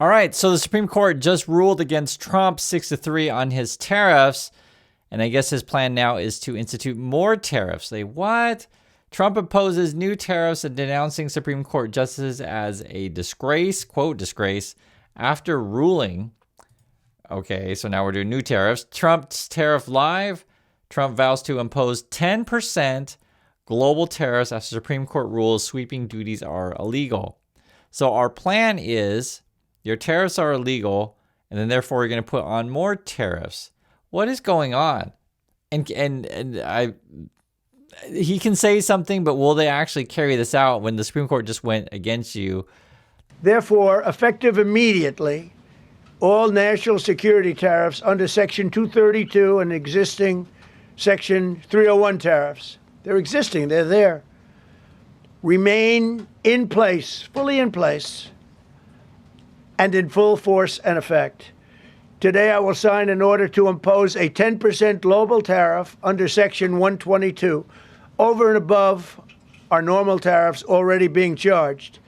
All right, so the Supreme Court just ruled against Trump 6-3 on his tariffs. And I guess his plan now is to institute more tariffs. Say, what? Trump imposes new tariffs and denouncing Supreme Court justices as a disgrace, quote, disgrace, after ruling. Okay, so now we're doing new tariffs. Trump's tariff live. Trump vows to impose 10% global tariffs after Supreme Court rules sweeping duties are illegal. So our plan is your tariffs are illegal, and then therefore we're going to put on more tariffs. What is going on? He can say something, but will they actually carry this out when the Supreme Court just went against you? Therefore, effective immediately, all national security tariffs under Section 232 and existing Section 301 tariffs, they're existing, they're there, remain in place, fully in place, and in full force and effect. Today, I will sign an order to impose a 10% global tariff under Section 122 over and above our normal tariffs already being charged.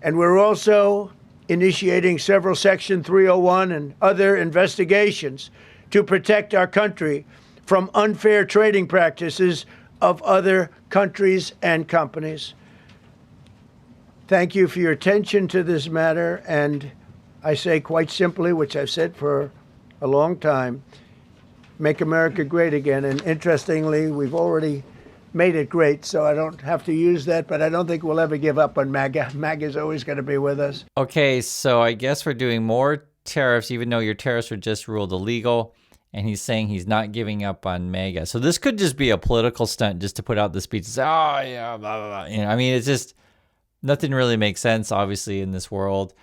And we're also initiating several Section 301 and other investigations to protect our country from unfair trading practices of other countries and companies. Thank you for your attention to this matter, and I say quite simply, which I've said for a long time, make America great again. And interestingly, we've already made it great, so I don't have to use that, but I don't think we'll ever give up on MAGA. MAGA is always going to be with us. Okay, so I guess we're doing more tariffs, even though your tariffs were just ruled illegal, and he's saying he's not giving up on MAGA. So this could just be a political stunt just to put out the speech and say, oh, yeah, blah, blah, blah. You know, I mean, it's just, nothing really makes sense, obviously, in this world.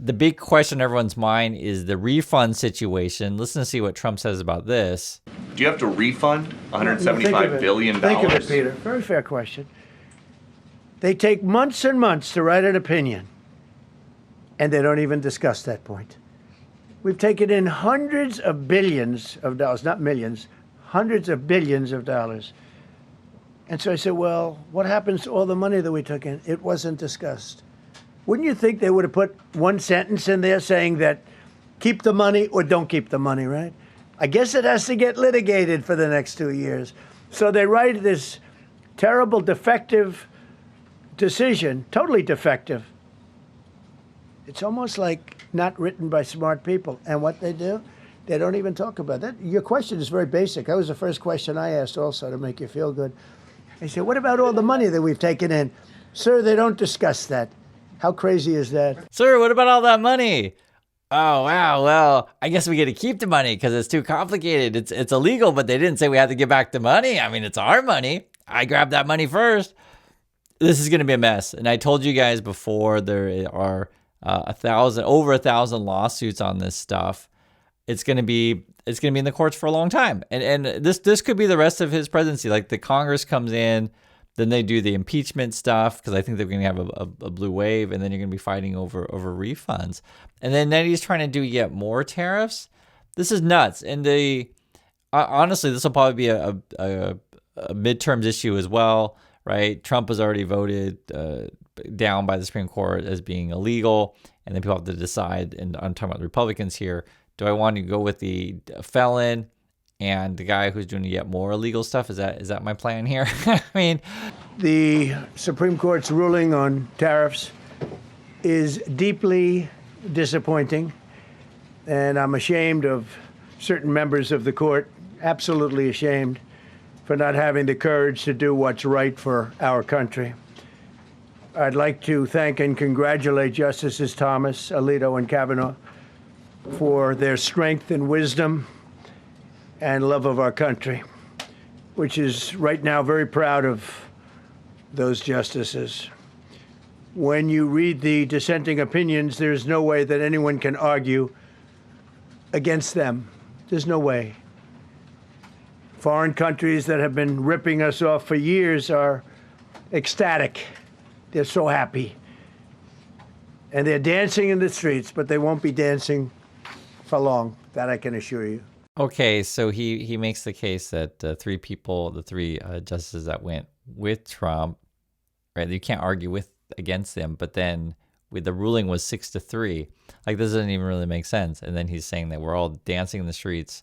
The big question in everyone's mind is the refund situation. Listen to see what Trump says about this. Do you have to refund $175 billion? Think of it, Peter. Very fair question. They take months and months to write an opinion, and they don't even discuss that point. We've taken in hundreds of billions of dollars, not millions, hundreds of billions of dollars. And so I said, well, what happens to all the money that we took in? It wasn't discussed. Wouldn't you think they would have put one sentence in there saying that keep the money or don't keep the money, right? I guess it has to get litigated for the next 2 years. So they write this terrible, defective decision, totally defective. It's almost like not written by smart people. And what they do, they don't even talk about that. Your question is very basic. That was the first question I asked also to make you feel good. I said, what about all the money that we've taken in? Sir, they don't discuss that. How crazy is that? Sir, what about all that money? Oh, wow, well, I guess we get to keep the money because it's too complicated. It's illegal, but they didn't say we have to give back the money. I mean, it's our money. I grabbed that money first. This is going to be a mess. And I told you guys before, there are over 1,000 lawsuits on this stuff. It's going to be in the courts for a long time. And this could be the rest of his presidency. Like the Congress comes in, then they do the impeachment stuff because I think they're going to have a blue wave, and then you're going to be fighting over refunds. And then he's trying to do yet more tariffs. This is nuts. And honestly, this will probably be a midterms issue as well, right? Trump has already voted down by the Supreme Court as being illegal, and then people have to decide. And I'm talking about the Republicans here. Do I want to go with the felon and the guy who's doing yet more illegal stuff? Is that my plan here? I mean, the Supreme Court's ruling on tariffs is deeply disappointing, and I'm ashamed of certain members of the court, absolutely ashamed, for not having the courage to do what's right for our country. I'd like to thank and congratulate Justices Thomas, Alito, and Kavanaugh for their strength and wisdom and love of our country, which is right now very proud of those justices. When you read the dissenting opinions, there's no way that anyone can argue against them. There's no way. Foreign countries that have been ripping us off for years are ecstatic. They're so happy. And they're dancing in the streets, but they won't be dancing for long. That I can assure you. Okay, so he makes the case that the three justices that went with Trump, right? You can't argue against them, but then the ruling was 6-3. Like, this doesn't even really make sense. And then he's saying that we're all dancing in the streets.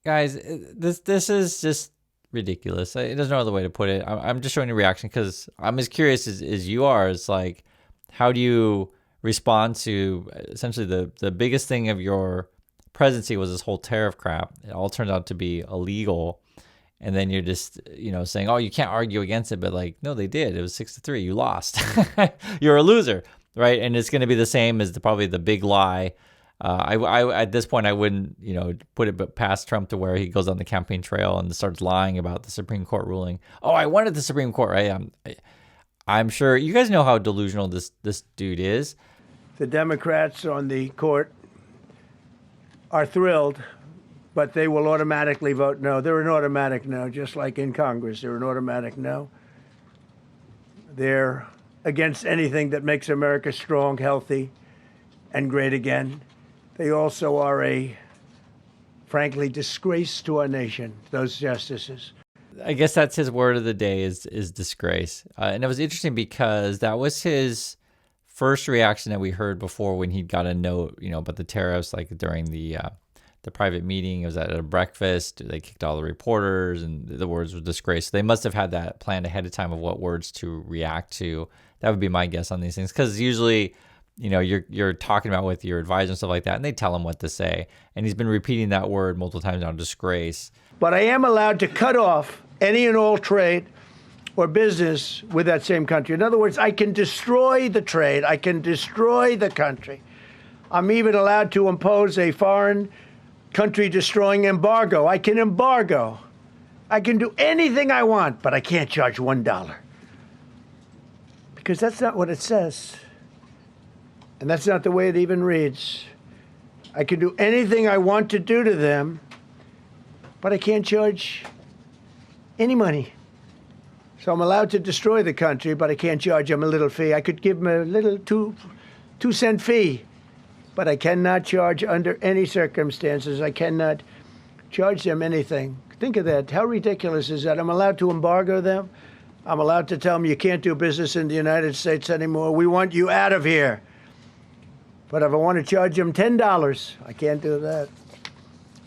Guys, this is just ridiculous. There's no other way to put it. I'm just showing a reaction because I'm as curious as you are. It's like, how do you respond to essentially the biggest thing of your presidency was this whole tariff crap. It all turned out to be illegal. And then you're just, saying, oh, you can't argue against it. But like, no, they did. It was 6-3. You lost. You're a loser, right? And it's going to be the same as probably the big lie. I at this point, I wouldn't, put it past Trump to where he goes on the campaign trail and starts lying about the Supreme Court ruling. Oh, I wanted the Supreme Court, right? I'm sure you guys know how delusional this dude is. The Democrats on the court are thrilled, but they will automatically vote no. They're an automatic no, just like in Congress. They're an automatic no. They're against anything that makes America strong, healthy, and great again. They also are a, frankly, disgrace to our nation, those justices. I guess that's his word of the day is disgrace. And it was interesting because that was his first reaction that we heard before when he got a note, about the tariffs, like during the private meeting. It was at a breakfast. They kicked all the reporters and the words were disgrace. So they must have had that planned ahead of time of what words to react to. That would be my guess on these things. Because usually, you're talking about with your advisor and stuff like that, and they tell him what to say. And he's been repeating that word multiple times now, disgrace. But I am allowed to cut off any and all trade or business with that same country. In other words, I can destroy the trade. I can destroy the country. I'm even allowed to impose a foreign country destroying embargo. I can embargo. I can do anything I want, but I can't charge $1. Because that's not what it says. And that's not the way it even reads. I can do anything I want to do to them, but I can't charge any money. So I'm allowed to destroy the country, but I can't charge them a little fee. I could give them a little 2-cent fee, but I cannot charge under any circumstances. I cannot charge them anything. Think of that. How ridiculous is that? I'm allowed to embargo them. I'm allowed to tell them you can't do business in the United States anymore. We want you out of here. But if I want to charge them $10, I can't do that.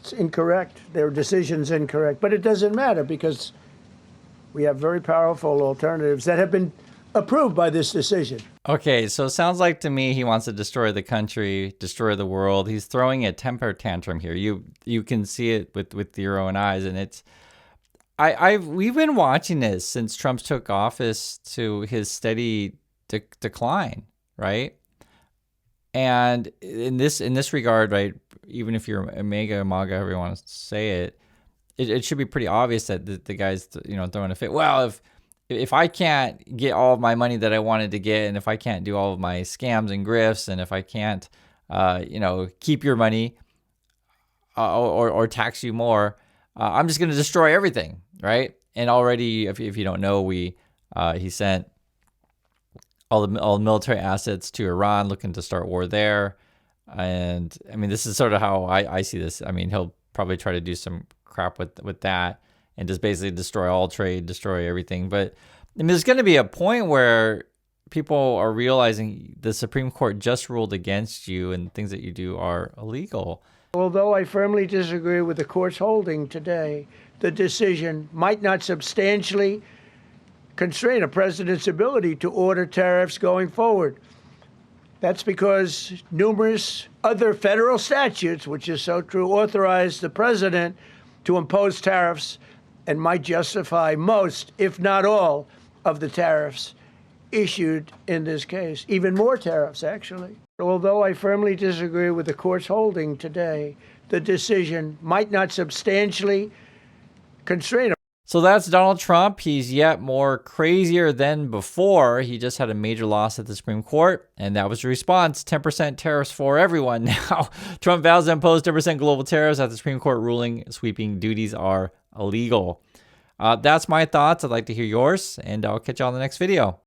It's incorrect. Their decision's incorrect. But it doesn't matter because we have very powerful alternatives that have been approved by this decision. Okay, so it sounds like to me he wants to destroy the country, destroy the world. He's throwing a temper tantrum here. You can see it with your own eyes, and it's we've been watching this since Trump took office to his steady decline, right? And in this regard, right, even if you're a MAGA, however you want to say it, it should be pretty obvious that the guy's throwing a fit. Well, if I can't get all of my money that I wanted to get, and if I can't do all of my scams and grifts, and if I can't keep your money or tax you more, I'm just going to destroy everything, right? And already, if you don't know, he sent all the military assets to Iran, looking to start war there. And I mean, this is sort of how I see this. I mean, he'll probably try to do some crap with that and just basically destroy all trade, destroy everything. But I mean, there's going to be a point where people are realizing the Supreme Court just ruled against you and things that you do are illegal. Although I firmly disagree with the court's holding today, the decision might not substantially constrain a president's ability to order tariffs going forward. That's because numerous other federal statutes, which is so true, authorize the president to impose tariffs and might justify most, if not all, of the tariffs issued in this case. Even more tariffs, actually. Although I firmly disagree with the court's holding today, the decision might not substantially constrain. So that's Donald Trump. He's yet more crazier than before. He just had a major loss at the Supreme Court, and that was the response, 10% tariffs for everyone. Now, Trump vows to impose 10% global tariffs after the Supreme Court ruling sweeping duties are illegal. That's my thoughts. I'd like to hear yours, and I'll catch you on the next video.